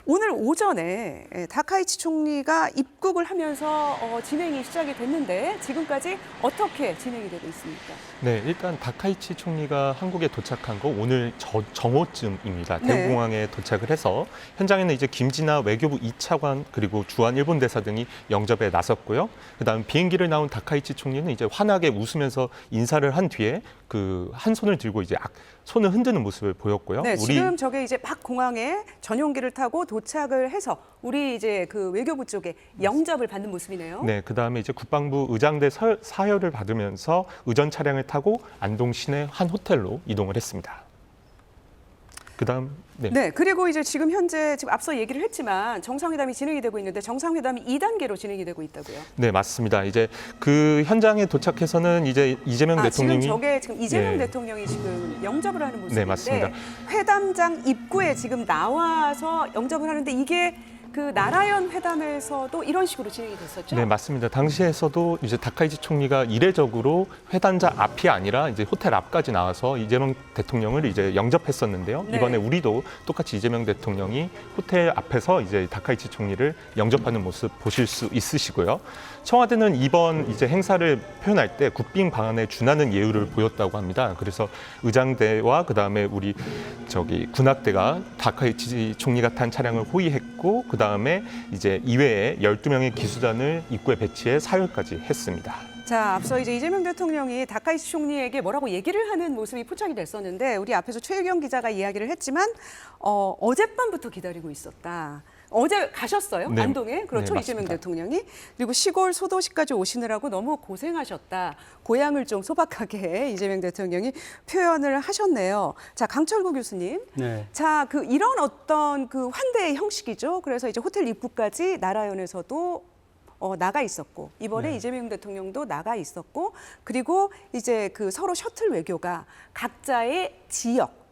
오늘 오전에 다카이치 총리가 입국을 하면서 진행이 시작이 됐는데 지금까지 어떻게 진행이 되고 있습니까? 네, 일단 다카이치 총리가 한국에 도착한 거 오늘 정오쯤입니다. 네. 대구공항에 도착을 해서 현장에는 이제 김진아 외교부 2차관 그리고 주한 일본 대사 등이 영접에 나섰고요. 그다음 비행기를 나온 다카이치 총리는 이제 환하게 웃으면서 인사를 한 뒤에 그 한 손을 들고 이제 손을 흔드는 모습을 보였고요. 네, 지금 저게 이제 막 공항에 전용기를 타고 도착을 해서 우리 이제 그 외교부 쪽에 영접을 받는 모습이네요. 네, 그다음에 이제 국방부 의장대 사열을 받으면서 의전 차량을 타고 안동 시내 한 호텔로 이동을 했습니다. 그다음 네, 그리고 이제 지금 현재 앞서 얘기를 했지만 정상회담이 진행이 되고 있는데 정상회담이 2단계로 진행이 되고 있다고요. 네, 맞습니다. 이제 그 현장에 도착해서는 이제 이재명 대통령이 지금 이재명 대통령이 지금 영접을 하는 모습인데 네, 맞습니다. 회담장 입구에 지금 나와서 영접을 하는데 이게 그 나라연 회담에서도 이런 식으로 진행이 됐었죠? 네, 맞습니다. 당시에서도 이제 다카이치 총리가 이례적으로 회담자 앞이 아니라 이제 호텔 앞까지 나와서 이재명 대통령을 이제 영접했었는데요. 네. 이번에 우리도 똑같이 이재명 대통령이 호텔 앞에서 이제 다카이치 총리를 영접하는 모습 보실 수 있으시고요. 청와대는 이번 이제 행사를 표현할 때 국빈 방안에 준하는 예우를 보였다고 합니다. 그래서 의장대와 그다음에 우리 군악대가 다카이치 총리가 탄 차량을 호위했고 그다음에 이제 이외에 12명의 기수단을 입구에 배치해 사열까지 했습니다. 자, 앞서 이제 이재명 대통령이 다카이치 총리에게 뭐라고 얘기를 하는 모습이 포착이 됐었는데 우리 앞에서 최유경 기자가 이야기를 했지만 어젯밤부터 기다리고 있었다. 어제 가셨어요? 네. 안동에? 그렇죠. 네, 이재명 맞습니다. 대통령이. 그리고 시골 소도시까지 오시느라고 너무 고생하셨다. 고향을 좀 소박하게 이재명 대통령이 표현을 하셨네요. 자, 강철구 교수님. 네. 자, 이런 어떤 그 환대의 형식이죠. 그래서 이제 호텔 입구까지 나라연에서도 나가 있었고 이번에 네. 이재명 대통령도 나가 있었고 그리고 이제 그 서로 셔틀 외교가 각자의 지역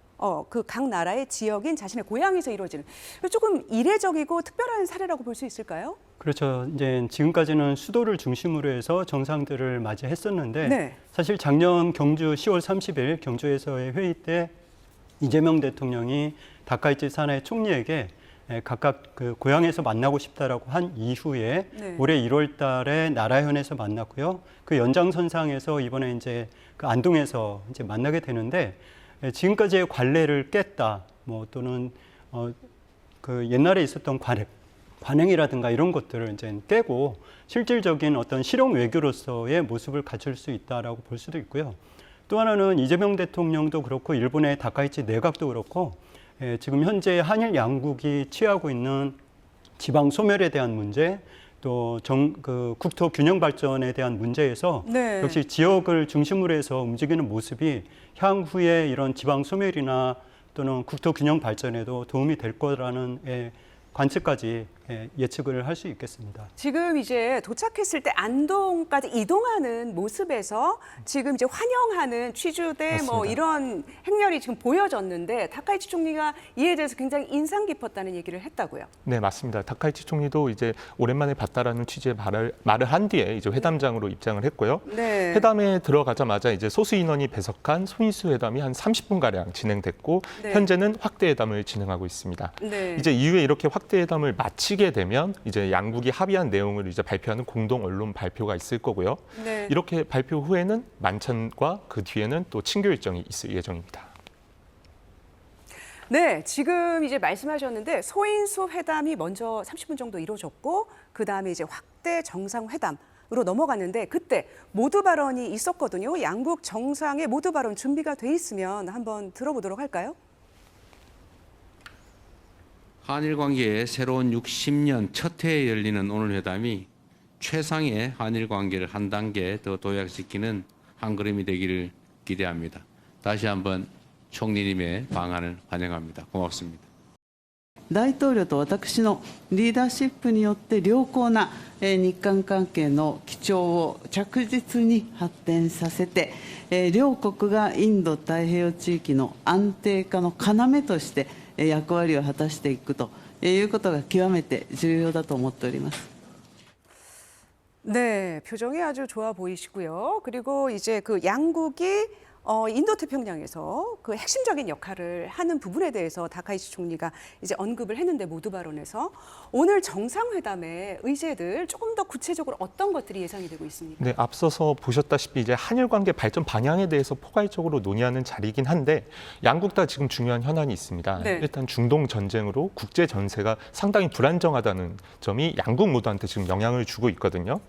그 각 나라의 지역인 자신의 고향에서 이루어지는 조금 이례적이고 특별한 사례라고 볼 수 있을까요? 그렇죠. 이제 지금까지는 수도를 중심으로 해서 정상들을 맞이했었는데 네. 사실 작년 경주 10월 30일 경주에서의 회의 때 이재명 대통령이 다카이치 사나이 총리에게 각각 그 고향에서 만나고 싶다라고 한 이후에 네. 올해 1월 달에 나라현에서 만났고요. 그 연장선상에서 이번에 이제 그 안동에서 이제 만나게 되는데 지금까지의 관례를 깼다. 또는 그 옛날에 있었던 관행이라든가 이런 것들을 이제 깨고 실질적인 어떤 실용 외교로서의 모습을 갖출 수 있다라고 볼 수도 있고요. 또 하나는 이재명 대통령도 그렇고 일본의 다카이치 내각도 그렇고 지금 현재 한일 양국이 취하고 있는 지방 소멸에 대한 문제, 또 국토 균형 발전에 대한 문제에서 네. 역시 지역을 중심으로 해서 움직이는 모습이 향후에 이런 지방 소멸이나 또는 국토 균형 발전에도 도움이 될 거라는 관측까지 예측을 할 수 있겠습니다. 지금 이제 도착했을 때 안동까지 이동하는 모습에서 지금 이제 환영하는 취주대 맞습니다. 이런 행렬이 지금 보여졌는데 다카이치 총리가 이에 대해서 굉장히 인상 깊었다는 얘기를 했다고요. 네, 맞습니다. 다카이치 총리도 이제 오랜만에 봤다라는 취지의 말을 한 뒤에 이제 회담장으로 입장을 했고요. 네. 회담에 들어가자마자 이제 소수 인원이 배석한 소인수 회담이 한 30분가량 진행됐고 네. 현재는 확대 회담을 진행하고 있습니다. 네. 이제 이후에 이렇게 확대 회담을 마치게 되면 이제 양국이 합의한 내용을 이제 발표하는 공동 언론 발표가 있을 거고요. 네. 이렇게 발표 후에는 만찬과 그 뒤에는 또 친교 일정이 있을 예정입니다. 네, 지금 이제 말씀하셨는데 소인수 회담이 먼저 30분 정도 이루어졌고 그 다음에 이제 확대 정상회담으로 넘어갔는데 그때 모두 발언이 있었거든요. 양국 정상의 모두 발언 준비가 돼 있으면 한번 들어보도록 할까요? 한일 관계의 새로운 60년 첫 해에 열리는 오늘 회담이 최상의 한일 관계를 한 단계 더 도약시키는 한 걸음이 되기를 기대합니다. 다시 한번 총리님의 방안을 환영합니다. 고맙습니다. 大統領と私のリーダーシップによって良好な日韓関係の基調を着実に発展させて両国がインド太平洋地域の安定化の要として役割を果たしていくということが極めて重要だと思っております。 네, 표정이 아주 좋아 보이시고요. 그리고 이제 그 양국이 인도 태평양에서 그 핵심적인 역할을 하는 부분에 대해서 다카이치 총리가 이제 언급을 했는데 모두 발언에서 오늘 정상회담의 의제들 조금 더 구체적으로 어떤 것들이 예상이 되고 있습니까? 네, 앞서서 보셨다시피 이제 한일 관계 발전 방향에 대해서 포괄적으로 논의하는 자리이긴 한데 양국 다 지금 중요한 현안이 있습니다. 네. 일단 중동 전쟁으로 국제 전세가 상당히 불안정하다는 점이 양국 모두한테 지금 영향을 주고 있거든요.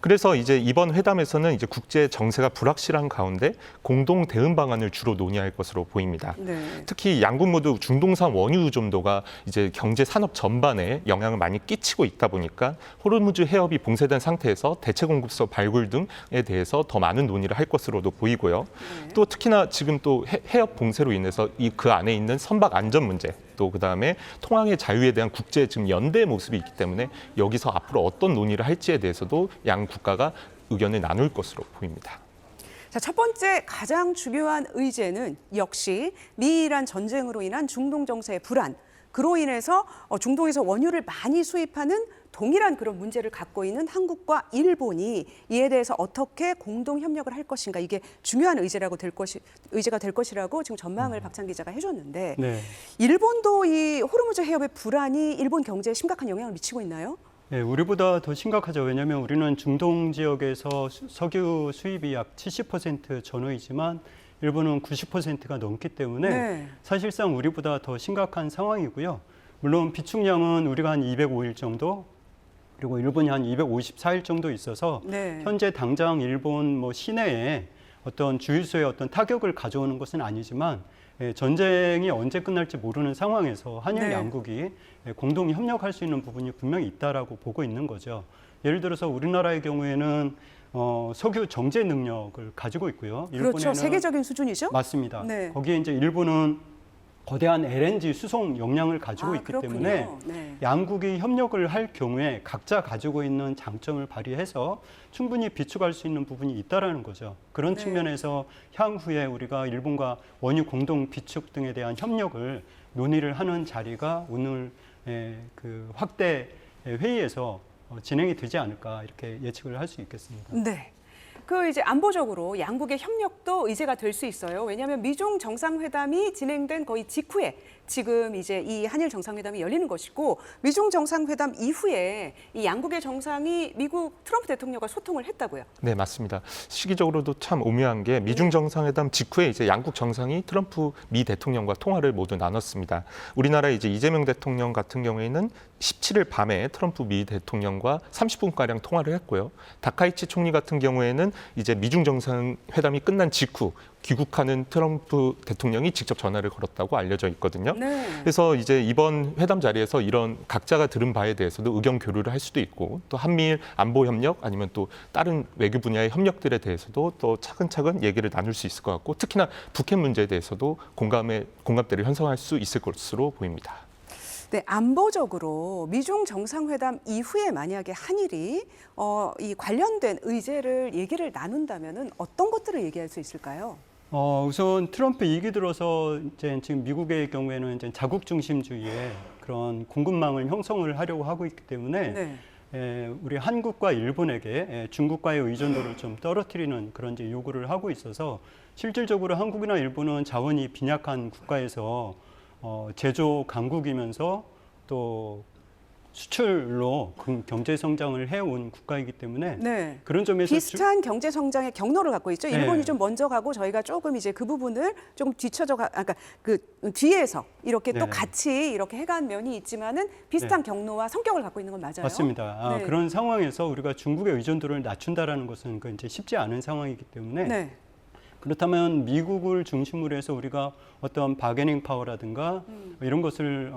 그래서 이제 이번 회담에서는 이제 국제 정세가 불확실한 가운데 공동 대응 방안을 주로 논의할 것으로 보입니다. 네. 특히 양국 모두 중동산 원유 의존도가 이제 경제 산업 전반에 영향을 많이 끼치고 있다 보니까 호르무즈 해협이 봉쇄된 상태에서 대체 공급소 발굴 등에 대해서 더 많은 논의를 할 것으로도 보이고요. 또 특히나 지금 또 해협 봉쇄로 인해서 그 안에 있는 선박 안전 문제, 또 그다음에 통항의 자유에 대한 국제 지금 연대 모습이 있기 때문에 여기서 앞으로 어떤 논의를 할지에 대해서도 양 국가가 의견을 나눌 것으로 보입니다. 자, 첫 번째 가장 중요한 의제는 역시 미이란 전쟁으로 인한 중동 정세의 불안, 그로 인해서 중동에서 원유를 많이 수입하는 동일한 그런 문제를 갖고 있는 한국과 일본이 이에 대해서 어떻게 공동 협력을 할 것인가, 이게 중요한 의제가 될 것이라고 지금 전망을 박찬 기자가 해줬는데 네. 일본도 이 호르무즈 해협의 불안이 일본 경제에 심각한 영향을 미치고 있나요? 네, 우리보다 더 심각하죠. 왜냐하면 우리는 중동 지역에서 석유 수입이 약 70% 전후이지만 일본은 90%가 넘기 때문에 네. 사실상 우리보다 더 심각한 상황이고요. 물론 비축량은 우리가 한 205일 정도, 그리고 일본이 한 254일 정도 있어서 네. 현재 당장 일본 시내에 어떤 주유소에 어떤 타격을 가져오는 것은 아니지만 전쟁이 언제 끝날지 모르는 상황에서 한일 네. 양국이 공동 협력할 수 있는 부분이 분명히 있다라고 보고 있는 거죠. 예를 들어서 우리나라의 경우에는 석유 정제 능력을 가지고 있고요. 그렇죠. 세계적인 수준이죠. 맞습니다. 네. 거기에 이제 일본은 거대한 LNG 수송 역량을 가지고 있기 그렇군요. 때문에 네. 양국이 협력을 할 경우에 각자 가지고 있는 장점을 발휘해서 충분히 비축할 수 있는 부분이 있다라는 거죠. 그런 네. 측면에서 향후에 우리가 일본과 원유 공동 비축 등에 대한 협력을 논의를 하는 자리가 오늘 그 확대 회의에서 진행이 되지 않을까 이렇게 예측을 할 수 있겠습니다. 네. 그 이제 안보적으로 양국의 협력도 의제가 될 수 있어요. 왜냐하면 미중 정상회담이 진행된 거의 직후에 지금 이제 이 한일 정상회담이 열리는 것이고, 미중 정상회담 이후에 이 양국의 정상이 미국 트럼프 대통령과 소통을 했다고요. 네, 맞습니다. 시기적으로도 참 오묘한 게 미중 정상회담 직후에 이제 양국 정상이 트럼프 미 대통령과 통화를 모두 나눴습니다. 우리나라 이제 이재명 대통령 같은 경우에는 17일 밤에 트럼프 미 대통령과 30분가량 통화를 했고요. 다카이치 총리 같은 경우에는 이제 미중 정상회담이 끝난 직후 귀국하는 트럼프 대통령이 직접 전화를 걸었다고 알려져 있거든요. 네. 그래서 이제 이번 회담 자리에서 이런 각자가 들은 바에 대해서도 의견 교류를 할 수도 있고, 또 한미일 안보 협력 아니면 또 다른 외교 분야의 협력들에 대해서도 또 차근차근 얘기를 나눌 수 있을 것 같고, 특히나 북핵 문제에 대해서도 공감대를 형성할 수 있을 것으로 보입니다. 네, 안보적으로 미중 정상회담 이후에 만약에 한일이 이 관련된 의제를 얘기를 나눈다면은 어떤 것들을 얘기할 수 있을까요? 우선 트럼프 2기 들어서 이제 지금 미국의 경우에는 이제 자국 중심주의의 그런 공급망을 형성을 하려고 하고 있기 때문에 네. 우리 한국과 일본에게 중국과의 의존도를 좀 떨어뜨리는 그런 이제 요구를 하고 있어서 실질적으로 한국이나 일본은 자원이 빈약한 국가에서 제조 강국이면서 또 수출로 경제 성장을 해온 국가이기 때문에 네. 그런 점에서 비슷한 경제 성장의 경로를 갖고 있죠. 네. 일본이 좀 먼저 가고 저희가 조금 이제 그 부분을 좀 그러니까 그 뒤에서 이렇게 또 네. 같이 이렇게 해간 면이 있지만은 비슷한 경로와 성격을 갖고 있는 건 맞아요. 맞습니다. 네. 그런 상황에서 우리가 중국의 의존도를 낮춘다라는 것은 그 이제 쉽지 않은 상황이기 때문에 네. 그렇다면 미국을 중심으로 해서 우리가 어떤 바게닝 파워라든가 이런 것을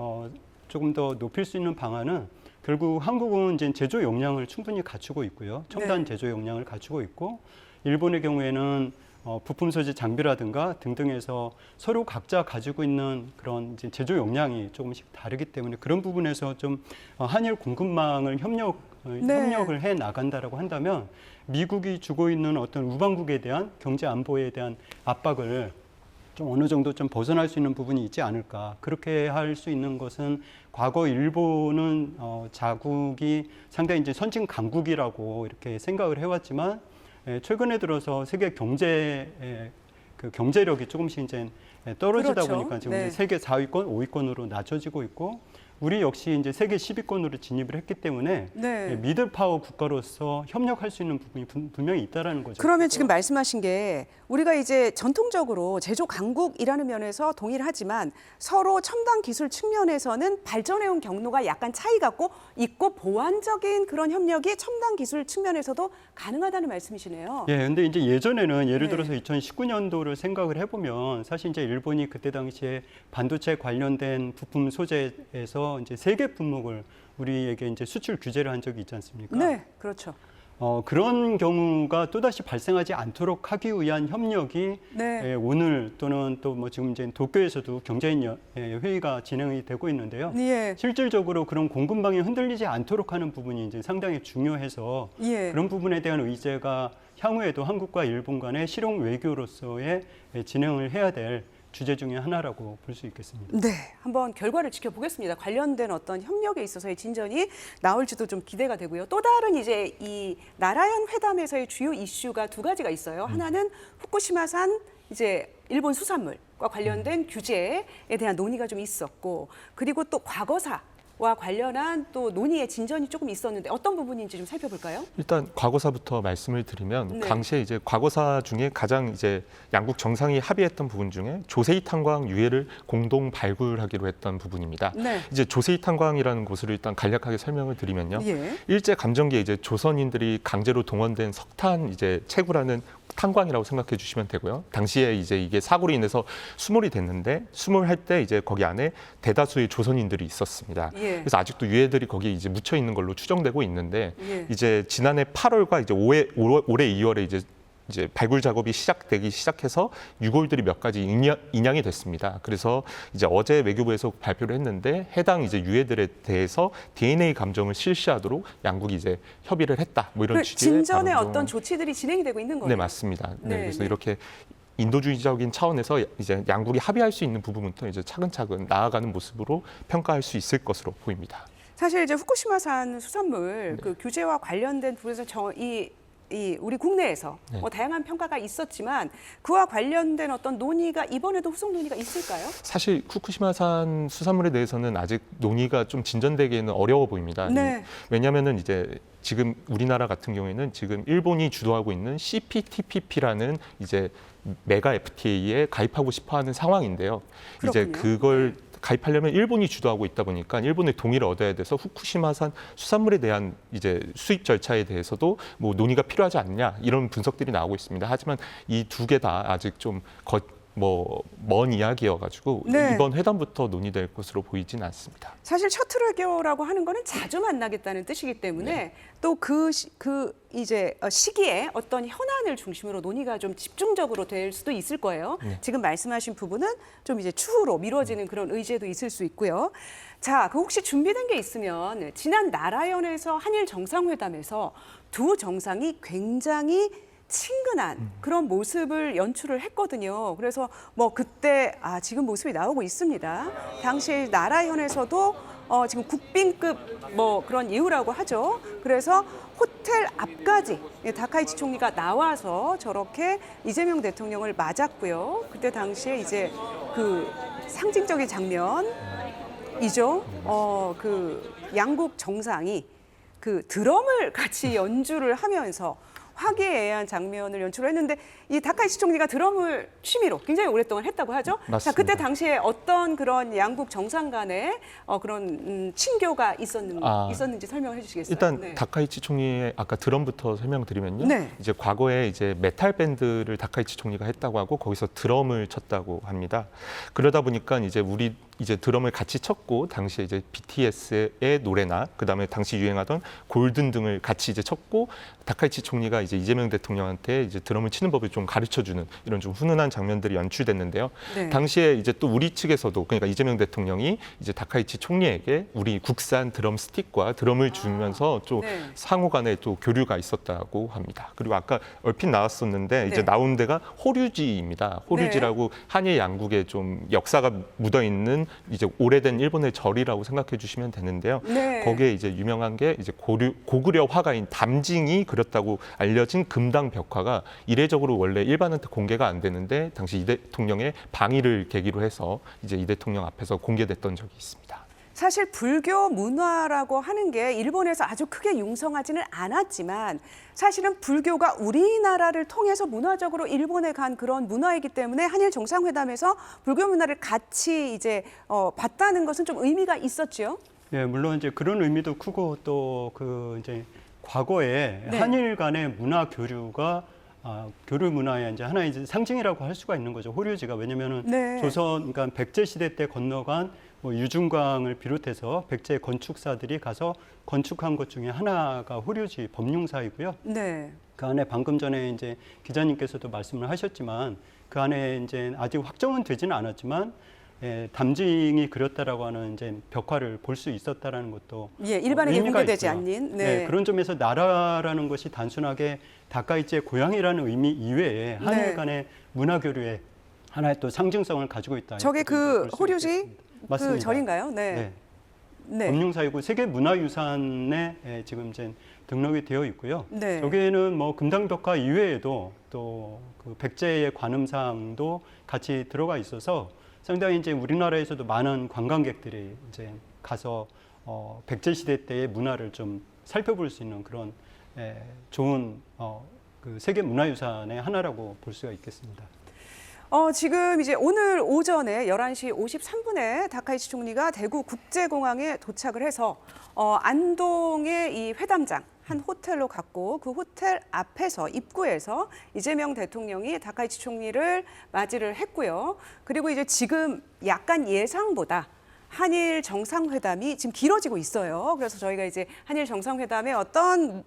조금 더 높일 수 있는 방안은 결국 한국은 이제 제조 역량을 충분히 갖추고 있고요. 첨단 네. 제조 역량을 갖추고 있고, 일본의 경우에는 부품 소재 장비라든가 등등에서 서로 각자 가지고 있는 그런 이제 제조 역량이 조금씩 다르기 때문에 그런 부분에서 좀 한일 공급망을 협력을 해 나간다라고 한다면 미국이 주고 있는 어떤 우방국에 대한 경제 안보에 대한 압박을 좀 어느 정도 좀 벗어날 수 있는 부분이 있지 않을까. 그렇게 할 수 있는 것은 과거 일본은 자국이 상당히 이제 선진 강국이라고 이렇게 생각을 해왔지만 최근에 들어서 세계 경제 그 경제력이 조금씩 이제 떨어지다 그렇죠. 보니까 지금 네. 이제 세계 4위권, 5위권으로 낮춰지고 있고 우리 역시 이제 세계 10위권으로 진입을 했기 때문에 네. 미들 파워 국가로서 협력할 수 있는 부분이 분명히 있다라는 거죠. 그러면 지금 말씀하신 게 우리가 이제 전통적으로 제조 강국이라는 면에서 동일하지만 서로 첨단 기술 측면에서는 발전해온 경로가 약간 차이가 있고 보완적인 그런 협력이 첨단 기술 측면에서도 가능하다는 말씀이시네요. 예, 근데 이제 예전에는 예를 네. 들어서 2019년도를 생각을 해보면 사실 이제 일본이 그때 당시에 반도체 관련된 부품 소재에서 이제 세계 품목을 우리에게 이제 수출 규제를 한 적이 있지 않습니까? 네, 그렇죠. 그런 경우가 또다시 발생하지 않도록 하기 위한 협력이 네. 오늘 또는 또 뭐 지금 이제 도쿄에서도 경제인 회의가 진행이 되고 있는데요. 예. 실질적으로 그런 공급망이 흔들리지 않도록 하는 부분이 이제 상당히 중요해서 예. 그런 부분에 대한 의제가 향후에도 한국과 일본 간의 실용 외교로서의 진행을 해야 될 주제 중에 하나라고 볼 수 있겠습니다. 네, 한번 결과를 지켜보겠습니다. 관련된 어떤 협력에 있어서의 진전이 나올지도 좀 기대가 되고요. 또 다른 이제 이 나라연 회담에서의 주요 이슈가 두 가지가 있어요. 하나는 후쿠시마산 이제 일본 수산물과 관련된 규제에 대한 논의가 좀 있었고, 그리고 또 과거사와 관련한 또 논의의 진전이 조금 있었는데 어떤 부분인지 좀 살펴볼까요? 일단 과거사부터 말씀을 드리면 네. 당시에 이제 과거사 중에 가장 이제 양국 정상이 합의했던 부분 중에 조세이 탄광 유해를 공동 발굴하기로 했던 부분입니다. 네. 이제 조세이 탄광이라는 곳을 일단 간략하게 설명을 드리면요. 예. 일제 감정기에 이제 조선인들이 강제로 동원된 석탄 이제 채굴하는 탄광이라고 생각해 주시면 되고요. 당시에 이제 이게 사고로 인해서 수몰이 됐는데 수몰할 때 이제 거기 안에 대다수의 조선인들이 있었습니다. 예. 그래서 아직도 유해들이 거기에 이제 묻혀 있는 걸로 추정되고 있는데 예. 이제 지난해 8월과 이제 올해 2월에 이제 발굴 작업이 시작되기 시작해서 유골들이 몇 가지 인양이 됐습니다. 그래서 이제 어제 외교부에서 발표를 했는데 해당 이제 유해들에 대해서 DNA 감정을 실시하도록 양국이 이제 협의를 했다. 뭐 이런 취지의 진전의 발언도- 어떤 조치들이 진행이 되고 있는 거예요. 네, 맞습니다. 네, 네, 그래서 네. 이렇게 인도주의적인 차원에서 이제 양국이 합의할 수 있는 부분부터 이제 차근차근 나아가는 모습으로 평가할 수 있을 것으로 보입니다. 사실 이제 후쿠시마산 수산물 그 규제와 관련된 부분에서 이 우리 국내에서 네. 뭐 다양한 평가가 있었지만 그와 관련된 어떤 논의가 이번에도 후속 논의가 있을까요? 사실 후쿠시마산 수산물에 대해서는 아직 논의가 좀 진전되기에는 어려워 보입니다. 네. 왜냐하면은 이제 지금 우리나라 같은 경우에는 지금 일본이 주도하고 있는 CPTPP라는 이제 메가 FTA에 가입하고 싶어하는 상황인데요. 이제 그렇군요. 그걸 가입하려면 일본이 주도하고 있다 보니까 일본의 동의를 얻어야 돼서 후쿠시마산 수산물에 대한 이제 수입 절차에 대해서도 뭐 논의가 필요하지 않냐 이런 분석들이 나오고 있습니다. 하지만 이 두 개 다 아직 좀 먼 이야기여가지고 네. 이번 회담부터 논의될 것으로 보이진 않습니다. 사실 셔틀 외교라고 하는 거는 자주 만나겠다는 뜻이기 때문에 네. 또 그 이제 시기에 어떤 현안을 중심으로 논의가 좀 집중적으로 될 수도 있을 거예요. 네. 지금 말씀하신 부분은 좀 이제 추후로 미뤄지는 그런 의제도 있을 수 있고요. 자, 그 혹시 준비된 게 있으면 지난 나라연에서 한일 정상회담에서 두 정상이 굉장히 친근한 그런 모습을 연출을 했거든요. 그래서 뭐 그때 지금 모습이 나오고 있습니다. 당시 나라현에서도 지금 국빈급 뭐 그런 예우라고 하죠. 그래서 호텔 앞까지 다카이치 총리가 나와서 저렇게 이재명 대통령을 맞았고요. 그때 당시에 이제 그 상징적인 장면이죠. 그 양국 정상이 그 드럼을 같이 연주를 하면서 화기애애한 장면을 연출했는데 이 다카이치 총리가 드럼을 취미로 굉장히 오랫동안 했다고 하죠. 맞습니다. 자, 그때 당시에 어떤 그런 양국 정상 간의 그런 친교가 있었는지 설명을 해주시겠어요? 일단 네. 다카이치 총리의 아까 드럼부터 설명드리면요. 네. 이제 과거에 이제 메탈 밴드를 다카이치 총리가 했다고 하고 거기서 드럼을 쳤다고 합니다. 그러다 보니까 이제 우리 이제 드럼을 같이 쳤고 당시에 이제 BTS의 노래나 그다음에 당시 유행하던 골든 등을 같이 이제 쳤고 다카이치 총리가 이제 이재명 대통령한테 이제 드럼을 치는 법을 좀 가르쳐주는 이런 좀 훈훈한 장면들이 연출됐는데요. 네. 당시에 이제 또 우리 측에서도 그러니까 이재명 대통령이 이제 다카이치 총리에게 우리 국산 드럼 스틱과 드럼을 주면서 좀 네. 상호간에 또 교류가 있었다고 합니다. 그리고 아까 얼핏 나왔었는데 이제 네. 나온 데가 호류지입니다. 호류지라고 한일 양국의 좀 역사가 묻어 있는 이제 오래된 일본의 절이라고 생각해 주시면 되는데요. 네. 거기에 이제 유명한 게 이제 고구려 화가인 담징이 그렸다고 알려진 금당 벽화가 이례적으로 원래 일반한테 공개가 안 되는데 당시 이 대통령의 방위를 계기로 해서 이제 이 대통령 앞에서 공개됐던 적이 있습니다. 사실 불교 문화라고 하는 게 일본에서 아주 크게 융성하지는 않았지만 사실은 불교가 우리나라를 통해서 문화적으로 일본에 간 그런 문화이기 때문에 한일 정상회담에서 불교 문화를 같이 이제 봤다는 것은 좀 의미가 있었죠. 예, 물론 이제 그런 의미도 크고 또 그 이제 과거에 네. 한일 간의 문화 교류가 교류 문화의 이제 하나의 이제 상징이라고 할 수가 있는 거죠. 호류지가. 왜냐면은 네. 조선 그러니까 백제 시대 때 건너간 뭐 유중광을 비롯해서 백제 건축사들이 가서 건축한 것 중에 하나가 호류지 법룡사이고요. 네. 그 안에 방금 전에 이제 기자님께서도 말씀을 하셨지만 그 안에 이제 아직 확정은 되지는 않았지만 담징이 그렸다라고 하는 이제 벽화를 볼 수 있었다라는 것도 예, 일반에게 의미가 공개되지 있고요. 않는. 네, 그런 점에서 나라라는 것이 단순하게 다카이치의 고향이라는 의미 이외에 한일 네. 간의 문화 교류의 하나의 또 상징성을 가지고 있다. 저게 그 호류지 그 맞습니다. 절인가요? 네. 네. 네. 법룡사이고 세계문화유산에 지금 이제 등록이 되어 있고요. 네. 여기에는 뭐 금당벽화 이외에도 또 그 백제의 관음상도 같이 들어가 있어서 상당히 이제 우리나라에서도 많은 관광객들이 이제 가서 백제 시대 때의 문화를 좀 살펴볼 수 있는 그런 좋은 그 세계문화유산의 하나라고 볼 수가 있겠습니다. 지금 이제 오늘 오전에 11시 53분에 다카이치 총리가 대구 국제공항에 도착을 해서 안동의 이 회담장 한 호텔로 갔고 그 호텔 앞에서 입구에서 이재명 대통령이 다카이치 총리를 맞이를 했고요. 그리고 이제 지금 약간 예상보다 한일 정상회담이 지금 길어지고 있어요. 그래서 저희가 이제 한일 정상회담의 어떤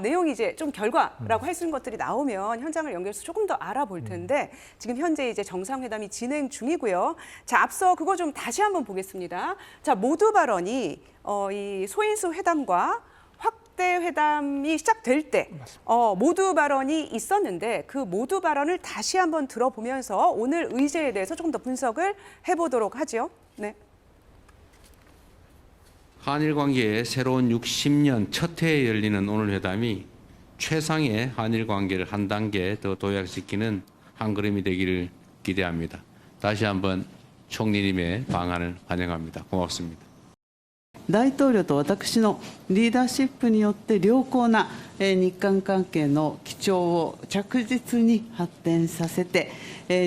내용이 이제 좀 결과라고 할 수 있는 것들이 나오면 현장을 연결해서 조금 더 알아볼 텐데 지금 현재 이제 정상회담이 진행 중이고요. 자, 앞서 그거 좀 다시 한번 보겠습니다. 자, 모두 발언이 이 소인수 회담과 확대 회담이 시작될 때 모두 발언이 있었는데 그 모두 발언을 다시 한번 들어보면서 오늘 의제에 대해서 조금 더 분석을 해보도록 하죠. 네. 한일 관계의 새로운 60년 첫 해에 열리는 오늘 회담이 최상의 한일 관계를 한 단계 더 도약시키는 한 걸음이 되기를 기대합니다. 다시 한번 총리님의 방안을 환영합니다. 고맙습니다. 大統領と私のリーダーシップによって良好な日韓関係の基調を着実に発展させて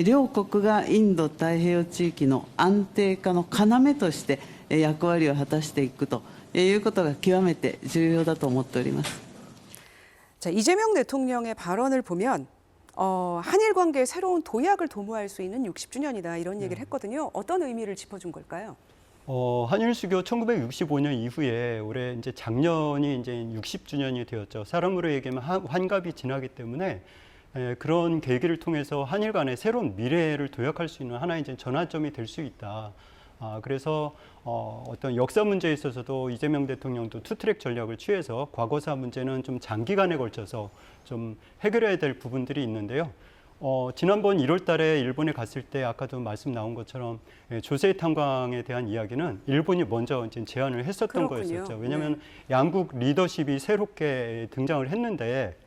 両国がインド太平洋地域の安定化の要として役割を果たしていくということが極めて重要だと思っております。 자, 이재명 대통령의 발언을 보면 한일 관계의 새로운 도약을 도모할 수 있는 60주년이다 이런 얘기를 했거든요. 어떤 의미를 짚어준 걸까요? 한일 수교 1965년 이후에 올해 이제 작년이 이제 60주년이 되었죠. 사람으로 얘기하면 환갑이 지나기 때문에 그런 계기를 통해서 한일 간의 새로운 미래를 도약할 수 있는 하나의 이제 전환점이 될 수 있다. 그래서 어떤 역사 문제에 있어서도 이재명 대통령도 투트랙 전략을 취해서 과거사 문제는 좀 장기간에 걸쳐서 좀 해결해야 될 부분들이 있는데요. 지난번 1월 달에 일본에 갔을 때 아까도 말씀 나온 것처럼 조세 탄광에 대한 이야기는 일본이 먼저 이제 제안을 했었던 그렇군요. 거였었죠. 왜냐하면 양국 리더십이 새롭게 등장을 했는데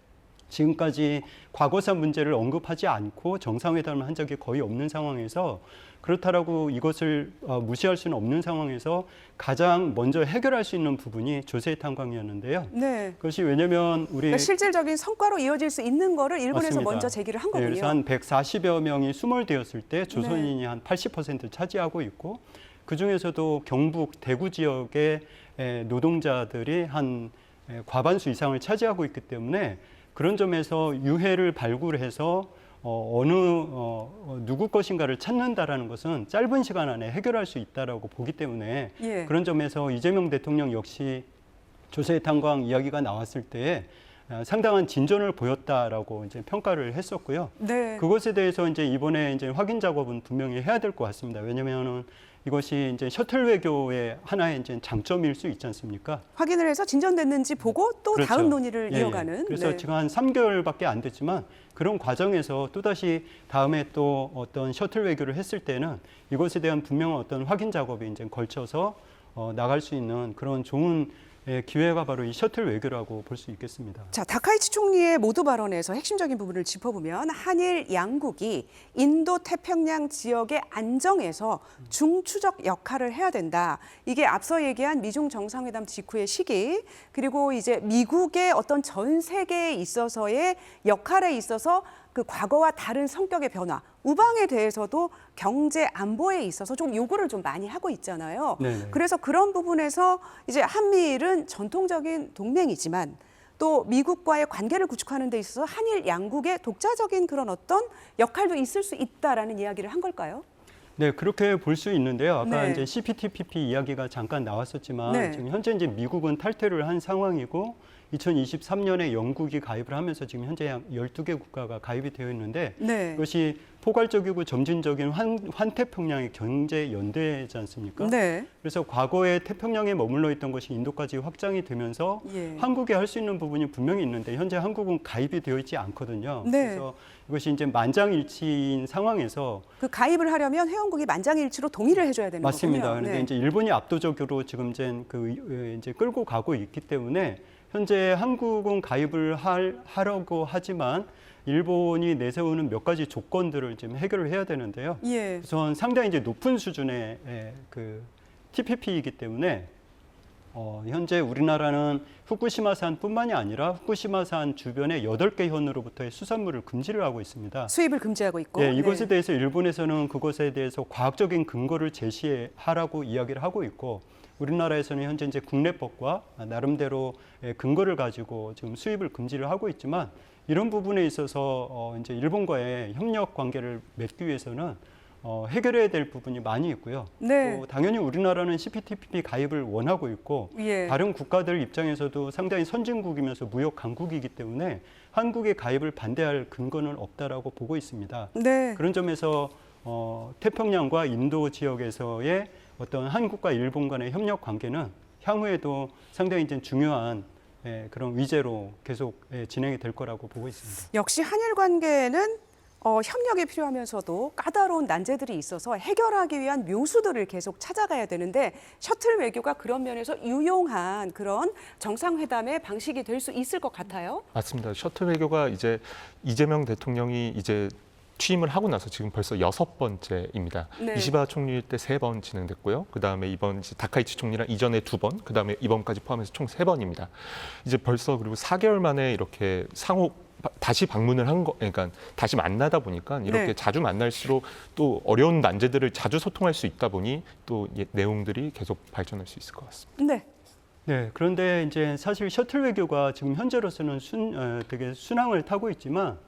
지금까지 과거사 문제를 언급하지 않고 정상회담을 한 적이 거의 없는 상황에서 그렇다라고 이것을 무시할 수는 없는 상황에서 가장 먼저 해결할 수 있는 부분이 조세 탄광이었는데요. 네. 그것이 왜냐하면 우리 그러니까 실질적인 성과로 이어질 수 있는 거를 일본에서 맞습니다. 먼저 제기를 한 거군요. 그래서 한 140여 명이 수몰되었을 때 조선인이 한 80% 차지하고 있고 그중에서도 경북 대구 지역의 노동자들이 한 과반수 이상을 차지하고 있기 때문에 그런 점에서 유해를 발굴해서 누구 것인가를 찾는다라는 것은 짧은 시간 안에 해결할 수 있다라고 보기 때문에 예. 그런 점에서 이재명 대통령 역시 조세 탄광 이야기가 나왔을 때 상당한 진전을 보였다라고 이제 평가를 했었고요. 네. 그것에 대해서 이제 이번에 이제 확인 작업은 분명히 해야 될 것 같습니다. 왜냐하면은 이것이 이제 셔틀 외교의 하나의 이제 장점일 수 있지 않습니까? 확인을 해서 진전됐는지 보고 또 그렇죠. 다음 논의를 예, 예. 이어가는. 그래서 네. 지금 한 3개월밖에 안 됐지만 그런 과정에서 또다시 다음에 또 어떤 셔틀 외교를 했을 때는 이것에 대한 분명한 어떤 확인 작업이 이제 걸쳐서 나갈 수 있는 그런 좋은 기회가 바로 이 셔틀 외교라고 볼 수 있겠습니다. 자, 다카이치 총리의 모두 발언에서 핵심적인 부분을 짚어보면 한일 양국이 인도 태평양 지역의 안정에서 중추적 역할을 해야 된다. 이게 앞서 얘기한 미중 정상회담 직후의 시기, 그리고 이제 미국의 어떤 전 세계에 있어서의 역할에 있어서 그 과거와 다른 성격의 변화, 우방에 대해서도 경제 안보에 있어서 좀 요구를 좀 많이 하고 있잖아요. 네네. 그래서 그런 부분에서 이제 한미일은 전통적인 동맹이지만 또 미국과의 관계를 구축하는 데 있어서 한일 양국의 독자적인 그런 어떤 역할도 있을 수 있다라는 이야기를 한 걸까요? 네, 그렇게 볼 수 있는데요. 아까 네. 이제 CPTPP 이야기가 잠깐 나왔었지만 네. 지금 현재 이제 미국은 탈퇴를 한 상황이고 2023년에 영국이 가입을 하면서 지금 현재 약 12개 국가가 가입이 되어 있는데 네. 이것이 포괄적이고 점진적인 환태평양의 경제 연대지 않습니까? 네. 그래서 과거에 태평양에 머물러 있던 것이 인도까지 확장이 되면서 예. 한국이 할 수 있는 부분이 분명히 있는데 현재 한국은 가입이 되어 있지 않거든요. 네. 그래서 이것이 이제 만장일치인 상황에서 그 가입을 하려면 회원국이 만장일치로 동의를 해줘야 되는 맞습니다. 거군요. 그런데 네. 이제 일본이 압도적으로 지금 이제 끌고 가고 있기 때문에 현재 한국은 가입을 하려고 하지만 일본이 내세우는 몇 가지 조건들을 지금 해결을 해야 되는데요. 예. 우선 상당히 이제 높은 수준의 그 TPP이기 때문에 현재 우리나라는 후쿠시마산뿐만이 아니라 후쿠시마산 주변의 8개 현으로부터의 수산물을 금지를 하고 있습니다. 수입을 금지하고 있고. 예, 이것에 네. 대해서 일본에서는 그것에 대해서 과학적인 근거를 제시하라고 이야기를 하고 있고 우리나라에서는 현재 이제 국내법과 나름대로 근거를 가지고 지금 수입을 금지를 하고 있지만 이런 부분에 있어서 이제 일본과의 협력 관계를 맺기 위해서는 해결해야 될 부분이 많이 있고요. 네. 또 당연히 우리나라는 CPTPP 가입을 원하고 있고 예. 다른 국가들 입장에서도 상당히 선진국이면서 무역 강국이기 때문에 한국의 가입을 반대할 근거는 없다라고 보고 있습니다. 네. 그런 점에서 태평양과 인도 지역에서의 어떤 한국과 일본 간의 협력 관계는 향후에도 상당히 이제 중요한 그런 위제로 계속 진행이 될 거라고 보고 있습니다. 역시 한일 관계는 협력이 필요하면서도 까다로운 난제들이 있어서 해결하기 위한 묘수들을 계속 찾아가야 되는데 셔틀 외교가 그런 면에서 유용한 그런 정상회담의 방식이 될 수 있을 것 같아요. 맞습니다. 셔틀 외교가 이제 이재명 대통령이 이제 취임을 하고 나서 지금 벌써 6번째입니다. 네. 이시바 총리 때 3번 진행됐고요. 그다음에 이번 다카이치 총리랑 이전에 2번, 그다음에 이번까지 포함해서 총 3번입니다. 이제 벌써 그리고 4개월 만에 이렇게 다시 방문을 한 거, 그러니까 다시 만나다 보니까 이렇게 네. 자주 만날수록 또 어려운 난제들을 자주 소통할 수 있다 보니 또 내용들이 계속 발전할 수 있을 것 같습니다. 네. 네, 그런데 이제 사실 셔틀 외교가 지금 현재로서는 되게 순항을 타고 있지만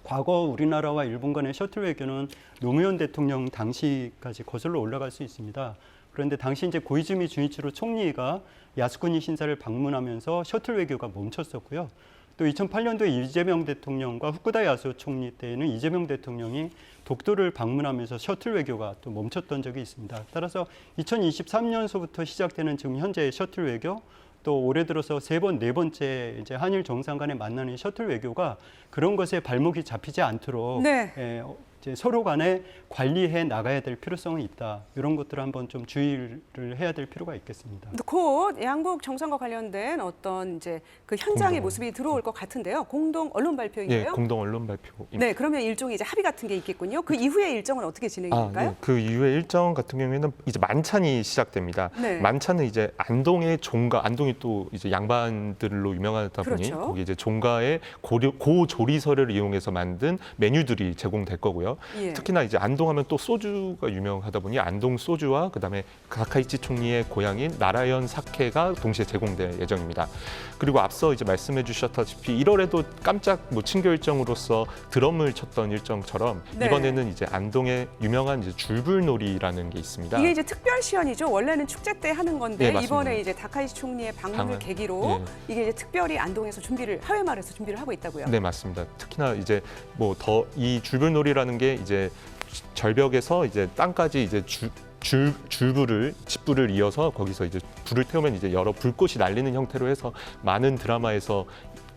과거 우리나라와 일본 간의 셔틀 외교는 노무현 대통령 당시까지 거슬러 올라갈 수 있습니다. 그런데 당시 이제 고이즈미 준이치로 총리가 야스쿠니 신사를 방문하면서 셔틀 외교가 멈췄었고요. 또 2008년도에 이재명 대통령과 후쿠다 야수 총리 때에는 이재명 대통령이 독도를 방문하면서 셔틀 외교가 또 멈췄던 적이 있습니다. 따라서 2023년서부터 시작되는 지금 현재의 셔틀 외교, 또 올해 들어서 3번, 4번째 이제 한일 정상 간에 만나는 셔틀 외교가 그런 것에 발목이 잡히지 않도록 네. 이제 서로 간에 관리해 나가야 될 필요성이 있다. 이런 것들을 한번 좀 주의를 해야 될 필요가 있겠습니다. 곧 양국 정상과 관련된 어떤 이제 그 현장의 모습이 들어올 것 같은데요. 공동 언론 발표인가요? 예, 공동 언론 발표입니다. 네, 그러면 일종의 이제 합의 같은 게 있겠군요. 그 이후의 일정은 어떻게 진행이 될까요? 네. 그 이후의 일정 같은 경우에는 이제 만찬이 시작됩니다. 네. 만찬은 이제 안동의 종가, 안동이 또 이제 양반들로 유명하다 보니 그렇죠. 거기 이제 종가의 고조리설을 이용해서 만든 메뉴들이 제공될 거고요. 예. 특히나 이제 안동하면 또 소주가 유명하다 보니 안동 소주와 그다음에 다카이치 총리의 고향인 나라현 사케가 동시에 제공될 예정입니다. 그리고 앞서 이제 말씀해 주셨다시피 1월에도 깜짝 친교 일정으로서 드럼을 쳤던 일정처럼 네. 이번에는 이제 안동의 유명한 이제 줄불놀이라는 게 있습니다. 이게 이제 특별 시연이죠. 원래는 축제 때 하는 건데 네, 맞습니다. 이번에 이제 다카이치 총리의 방문을 계기로 이게 이제 특별히 안동에서 하회마을에서 준비를 하고 있다고요. 네, 맞습니다. 특히나 이제 이 줄불놀이라는 게 이제 절벽에서 이제 땅까지 이제 집불을 이어서 거기서 이제 불을 태우면 이제 여러 불꽃이 날리는 형태로 해서 많은 드라마에서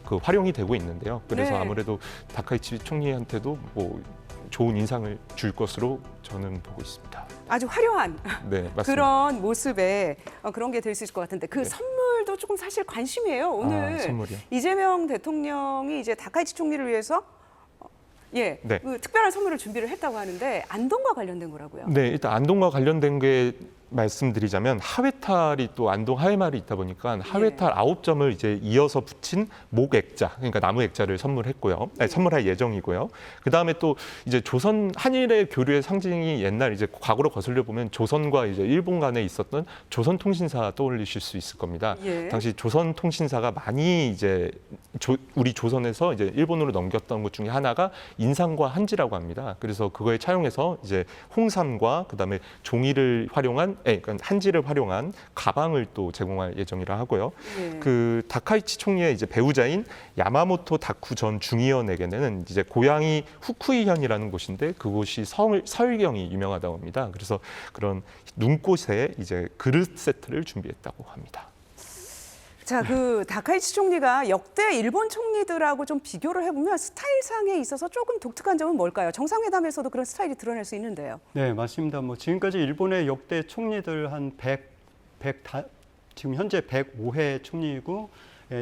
그 활용이 되고 있는데요. 그래서 네. 아무래도 다카이치 총리한테도 뭐 좋은 인상을 줄 것으로 저는 보고 있습니다. 아주 화려한 네, 맞습니다. 그런 모습에 그런 게 될 수 있을 것 같은데 그 네. 선물도 조금 사실 관심이에요. 오늘 선물이요? 이재명 대통령이 이제 다카이치 총리를 위해서 네. 그 특별한 선물을 준비를 했다고 하는데 안동과 관련된 거라고요. 네, 일단 안동과 관련된 게 말씀드리자면 하회탈이 또 안동 하회말이 있다 보니까 하회탈 9점을 이제 이어서 붙인 목 액자, 그러니까 나무 액자를 선물했고요. 선물할 예정이고요. 그다음에 또 이제 조선 한일의 교류의 상징이 옛날 이제 과거로 거슬려 보면 조선과 이제 일본 간에 있었던 조선통신사 떠올리실 수 있을 겁니다. 예. 당시 조선통신사가 많이 이제 우리 조선에서 이제 일본으로 넘겼던 것 중에 하나가 인삼과 한지라고 합니다. 그래서 그거에 차용해서 이제 홍삼과 그다음에 종이를 활용한 그러니까 한지를 활용한 가방을 또 제공할 예정이라 하고요. 예. 그 다카이치 총리의 이제 배우자인 야마모토 다쿠 전 중의원에게는 이제 고향이 후쿠이현이라는 곳인데 그곳이 설경이 유명하다고 합니다. 그래서 그런 눈꽃에 이제 그릇 세트를 준비했다고 합니다. 자, 그 다카이치 총리가 역대 일본 총리들하고 좀 비교를 해보면 스타일상에 있어서 조금 독특한 점은 뭘까요? 정상회담에서도 그런 스타일이 드러날 수 있는데요. 네, 맞습니다. 뭐 지금까지 일본의 역대 총리들 한 100 지금 현재 105회 총리이고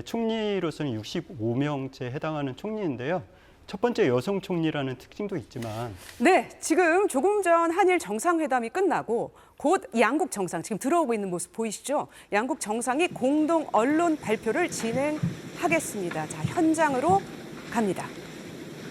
총리로서는 65명째 해당하는 총리인데요. 첫 번째 여성 총리라는 특징도 있지만 네, 지금 조금 전 한일 정상회담이 끝나고 곧 양국 정상 지금 들어오고 있는 모습 보이시죠? 양국 정상이 공동 언론 발표를 진행하겠습니다. 자, 현장으로 갑니다.